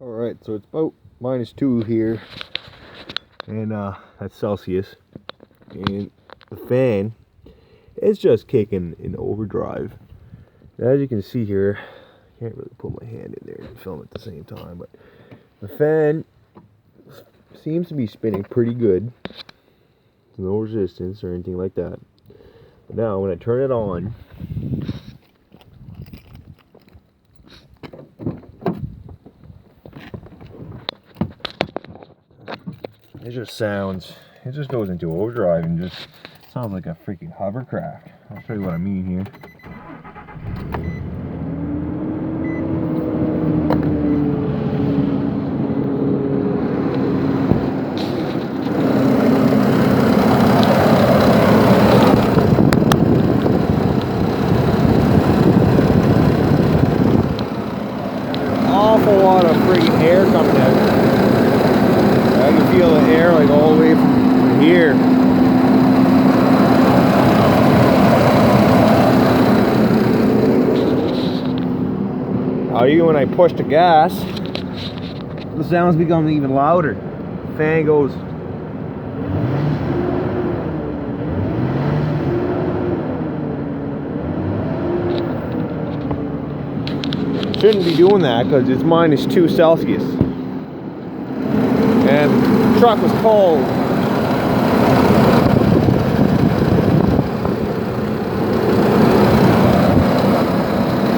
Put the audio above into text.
Alright, so it's about -2 here, and that's Celsius, and the fan is just kicking in overdrive. As you can see here, I can't really put my hand in there and film at the same time, but the fan seems to be spinning pretty good. No resistance or anything like that. But now when I turn it on, it just goes into overdrive and just sounds like a freaking hovercraft. I'll show you what I mean here. Awful lot of freaking air coming out. I can feel the air like all the way from here. How even when I push the gas, the sounds become even louder. The fan goes. Shouldn't be doing that because it's -2 Celsius. And the truck was cold.